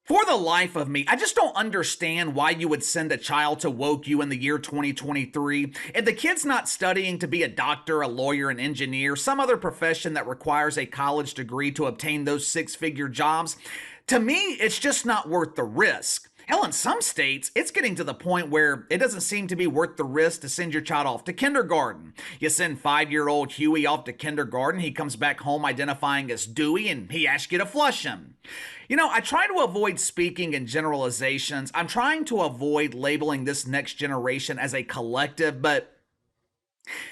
For the life of me, I just don't understand why you would send a child to Woke U in the year 2023 if the kid's not studying to be a doctor, a lawyer, an engineer, some other profession that requires a college degree to obtain those six-figure jobs. To me, it's just not worth the risk. Hell, in some states, it's getting to the point where it doesn't seem to be worth the risk to send your child off to kindergarten. You send 5-year-old Huey off to kindergarten, he comes back home identifying as Dewey, and he asks you to flush him. I try to avoid speaking in generalizations. I'm trying to avoid labeling this next generation as a collective, but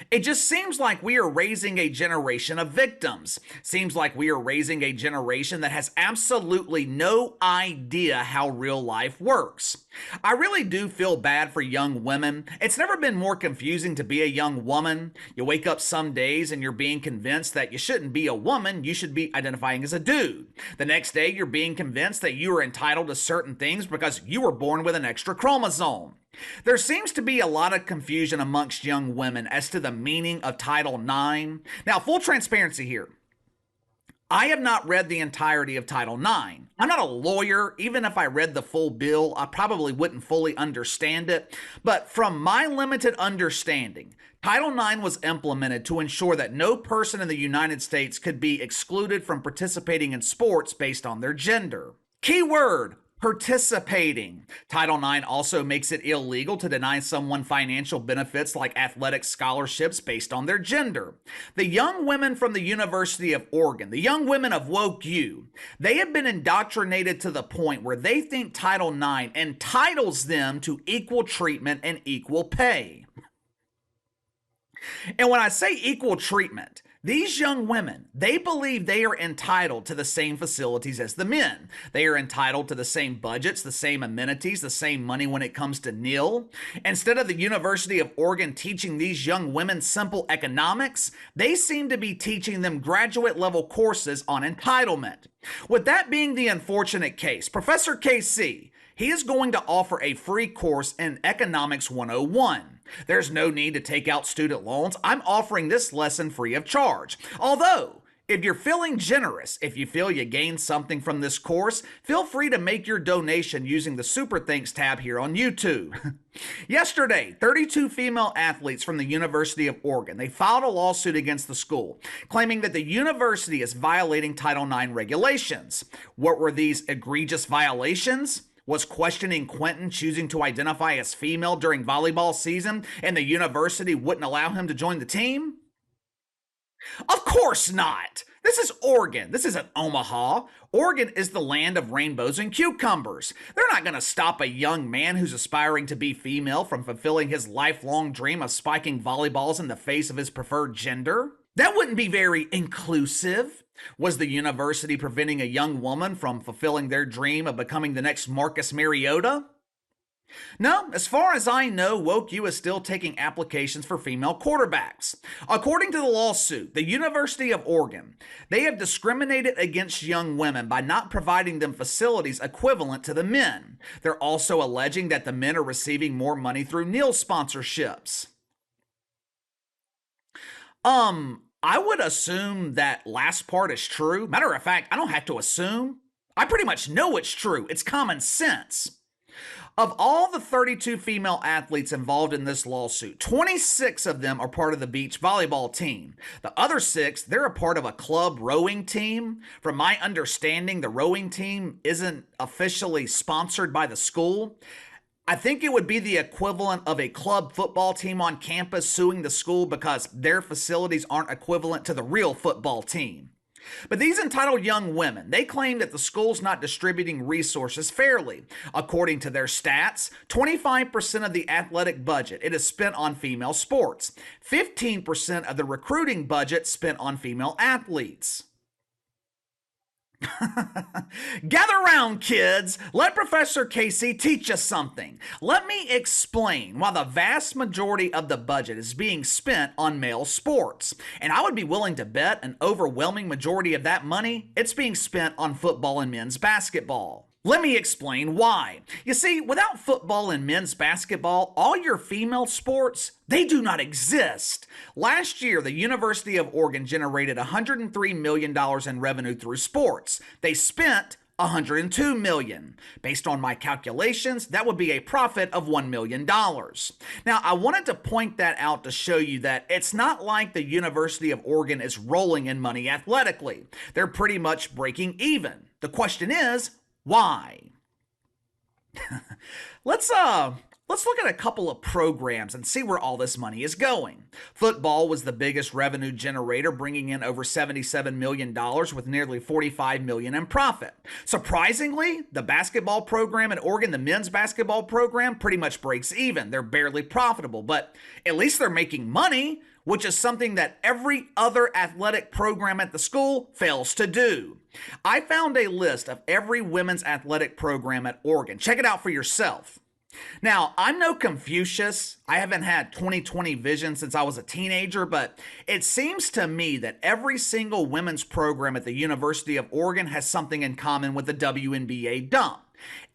it just seems like we are raising a generation of victims. Seems like we are raising a generation that has absolutely no idea how real life works. I really do feel bad for young women. It's never been more confusing to be a young woman. You wake up some days and you're being convinced that you shouldn't be a woman, you should be identifying as a dude. The next day you're being convinced that you are entitled to certain things because you were born with an extra chromosome. There seems to be a lot of confusion amongst young women as to the meaning of Title IX. Now, full transparency here. I have not read the entirety of Title IX. I'm not a lawyer. Even if I read the full bill, I probably wouldn't fully understand it. But from my limited understanding, Title IX was implemented to ensure that no person in the United States could be excluded from participating in sports based on their gender. Keyword: participating. Title IX also makes it illegal to deny someone financial benefits like athletic scholarships based on their gender. The young women from the University of Oregon, the young women of Woke U, they have been indoctrinated to the point where they think Title IX entitles them to equal treatment and equal pay. And when I say equal treatment, these young women, they believe they are entitled to the same facilities as the men. They are entitled to the same budgets, the same amenities, the same money when it comes to NIL. Instead of the University of Oregon teaching these young women simple economics, they seem to be teaching them graduate level courses on entitlement. With that being the unfortunate case, Professor KC, he is going to offer a free course in Economics 101. There's no need to take out student loans. I'm offering this lesson free of charge. Although, if you're feeling generous, if you feel you gained something from this course, feel free to make your donation using the Super Thanks tab here on YouTube. Yesterday, 32 female athletes from the University of Oregon, they filed a lawsuit against the school, claiming that the university is violating Title IX regulations. What were these egregious violations? Was questioning Quentin choosing to identify as female during volleyball season and the university wouldn't allow him to join the team? Of course not! This is Oregon. This isn't Omaha. Oregon is the land of rainbows and cucumbers. They're not going to stop a young man who's aspiring to be female from fulfilling his lifelong dream of spiking volleyballs in the face of his preferred gender. That wouldn't be very inclusive. Was the university preventing a young woman from fulfilling their dream of becoming the next Marcus Mariota? No, as far as I know, Woke U is still taking applications for female quarterbacks. According to the lawsuit, the University of Oregon, they have discriminated against young women by not providing them facilities equivalent to the men. They're also alleging that the men are receiving more money through NIL sponsorships. I would assume that last part is true. Matter of fact, I don't have to assume. I pretty much know it's true. It's common sense. Of all the 32 female athletes involved in this lawsuit, 26 of them are part of the beach volleyball team. The other 6, they're a part of a club rowing team. From my understanding, the rowing team isn't officially sponsored by the school. I think it would be the equivalent of a club football team on campus suing the school because their facilities aren't equivalent to the real football team. But these entitled young women, they claim that the school's not distributing resources fairly. According to their stats, 25% of the athletic budget, it is spent on female sports. 15% of the recruiting budget spent on female athletes. Gather round, kids. Let Professor Casey teach us something. Let me explain why the vast majority of the budget is being spent on male sports. And I would be willing to bet an overwhelming majority of that money, it's being spent on football and men's basketball. Let me explain why. You see, without football and men's basketball, all your female sports, they do not exist. Last year, the University of Oregon generated $103 million in revenue through sports. They spent $102 million. Based on my calculations, that would be a profit of $1 million. Now, I wanted to point that out to show you that it's not like the University of Oregon is rolling in money athletically. They're pretty much breaking even. The question is, why? Let's look at a couple of programs and see where all this money is going. Football was the biggest revenue generator, bringing in over $77 million with nearly $45 million in profit. Surprisingly, the basketball program at Oregon, the men's basketball program, pretty much breaks even. They're barely profitable, but at least they're making money, which is something that every other athletic program at the school fails to do. I found a list of every women's athletic program at Oregon. Check it out for yourself. Now, I'm no Confucius. I haven't had 20/20 vision since I was a teenager, but it seems to me that every single women's program at the University of Oregon has something in common with the WNBA dump.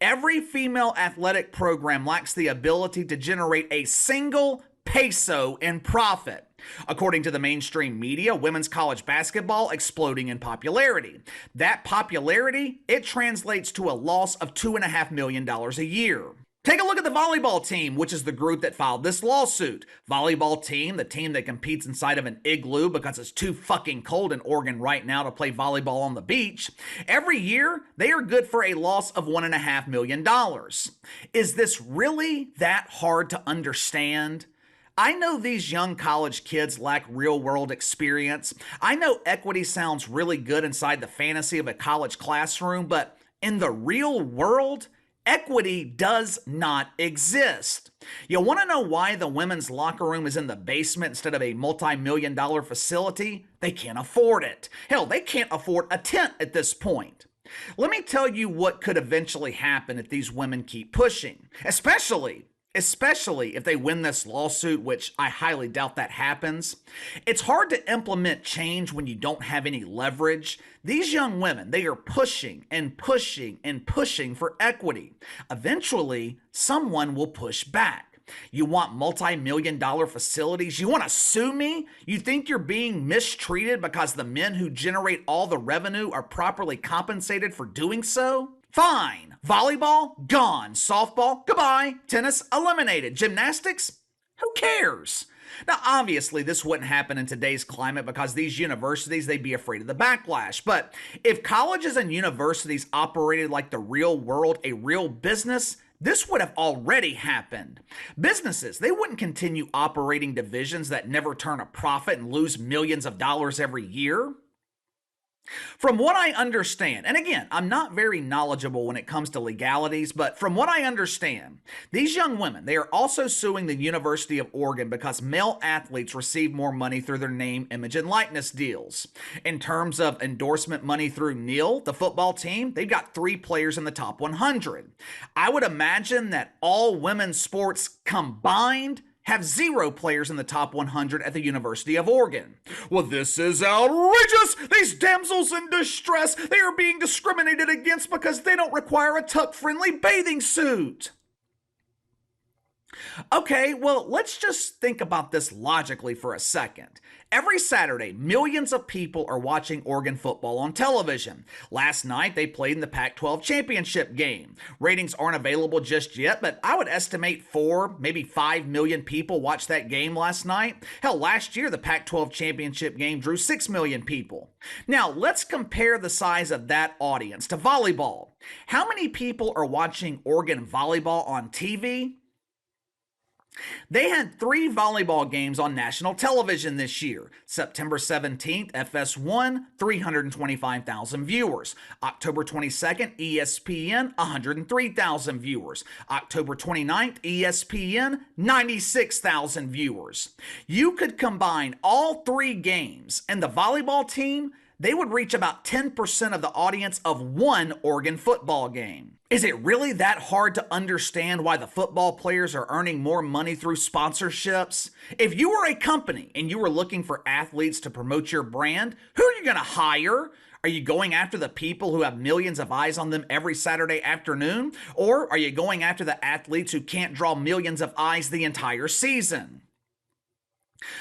Every female athletic program lacks the ability to generate a single peso in profit. According to the mainstream media, women's college basketball exploding in popularity. That popularity, it translates to a loss of $2.5 million a year. Take a look at the volleyball team, which is the group that filed this lawsuit. Volleyball team, the team that competes inside of an igloo because it's too fucking cold in Oregon right now to play volleyball on the beach. Every year, they are good for a loss of $1.5 million. Is this really that hard to understand? I know these young college kids lack real-world experience. I know equity sounds really good inside the fantasy of a college classroom, but in the real world, equity does not exist. You want to know why the women's locker room is in the basement instead of a multi-million-dollar facility? They can't afford it. Hell, they can't afford a tent at this point. Let me tell you what could eventually happen if these women keep pushing, especially if they win this lawsuit, which I highly doubt that happens. It's hard to implement change when you don't have any leverage. These young women, they are pushing and pushing and pushing for equity. Eventually, someone will push back. You want multi-million-dollar facilities? You want to sue me? You think you're being mistreated because the men who generate all the revenue are properly compensated for doing so? Fine. Volleyball? Gone. Softball? Goodbye. Tennis? Eliminated. Gymnastics? Who cares? Now, obviously, this wouldn't happen in today's climate because these universities, they'd be afraid of the backlash. But if colleges and universities operated like the real world, a real business, this would have already happened. Businesses, they wouldn't continue operating divisions that never turn a profit and lose millions of dollars every year. From what I understand, and again, I'm not very knowledgeable when it comes to legalities, but from what I understand, these young women, they are also suing the University of Oregon because male athletes receive more money through their name, image, and likeness deals. In terms of endorsement money through Neil, the football team, they've got 3 players in the top 100. I would imagine that all women's sports combined have 0 players in the top 100 at the University of Oregon. Well, this is outrageous! These damsels in distress, they are being discriminated against because they don't require a tuck-friendly bathing suit. Okay, well, let's just think about this logically for a second. Every Saturday, millions of people are watching Oregon football on television. Last night, they played in the Pac-12 championship game. Ratings aren't available just yet, but I would estimate 4, maybe 5 million people watched that game last night. Hell, last year, the Pac-12 championship game drew 6 million people. Now, let's compare the size of that audience to volleyball. How many people are watching Oregon volleyball on TV? They had 3 volleyball games on national television this year. September 17th, FS1, 325,000 viewers. October 22nd, ESPN, 103,000 viewers. October 29th, ESPN, 96,000 viewers. You could combine all 3 games, and the volleyball team, they would reach about 10% of the audience of one Oregon football game. Is it really that hard to understand why the football players are earning more money through sponsorships? If you were a company and you were looking for athletes to promote your brand, who are you going to hire? Are you going after the people who have millions of eyes on them every Saturday afternoon? Or are you going after the athletes who can't draw millions of eyes the entire season?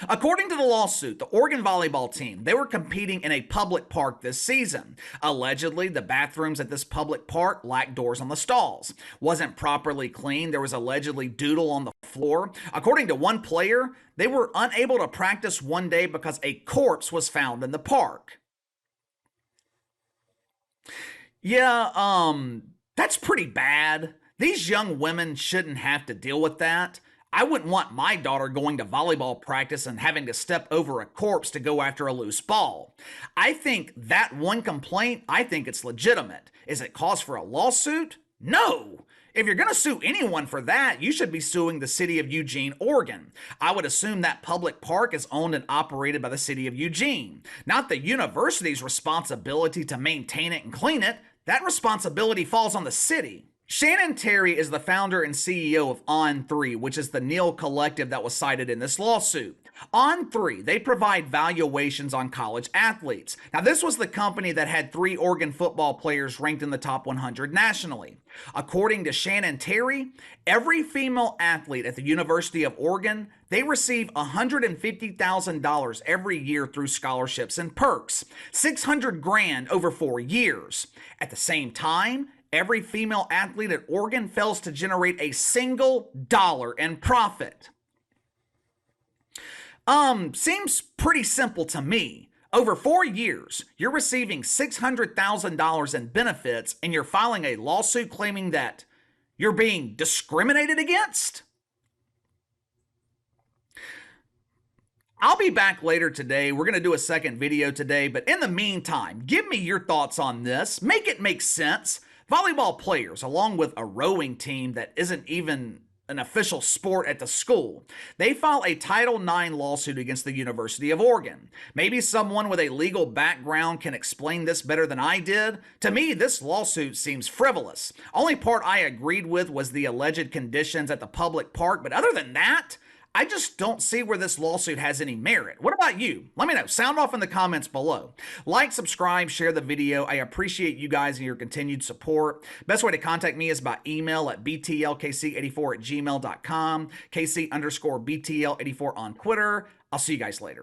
According to the lawsuit, the Oregon volleyball team, they were competing in a public park this season. Allegedly, the bathrooms at this public park lacked doors on the stalls, wasn't properly cleaned, there was allegedly doodle on the floor. According to one player, they were unable to practice one day because a corpse was found in the park. Yeah, that's pretty bad. These young women shouldn't have to deal with that. I wouldn't want my daughter going to volleyball practice and having to step over a corpse to go after a loose ball. I think that one complaint, I think it's legitimate. Is it cause for a lawsuit? No. If you're going to sue anyone for that, you should be suing the city of Eugene, Oregon. I would assume that public park is owned and operated by the city of Eugene, not the university's responsibility to maintain it and clean it. That responsibility falls on the city. Shannon Terry is the founder and CEO of On3, which is the Neil collective that was cited in this lawsuit. On3, they provide valuations on college athletes. Now, this was the company that had 3 Oregon football players ranked in the top 100 nationally. According to Shannon Terry, every female athlete at the University of Oregon, they receive $150,000 every year through scholarships and perks, $600,000 over 4 years. At the same time, every female athlete at Oregon fails to generate a single dollar in profit. Seems pretty simple to me. Over 4 years, you're receiving $600,000 in benefits and you're filing a lawsuit claiming that you're being discriminated against? I'll be back later today. We're going to do a second video today, but in the meantime, give me your thoughts on this. Make it make sense. Volleyball players, along with a rowing team that isn't even an official sport at the school, they file a Title IX lawsuit against the University of Oregon. Maybe someone with a legal background can explain this better than I did. To me, this lawsuit seems frivolous. Only part I agreed with was the alleged conditions at the public park, but other than that, I just don't see where this lawsuit has any merit. What about you? Let me know. Sound off in the comments below. Like, subscribe, share the video. I appreciate you guys and your continued support. Best way to contact me is by email at btlkc84@gmail.com, KC_BTL84 on Twitter. I'll see you guys later.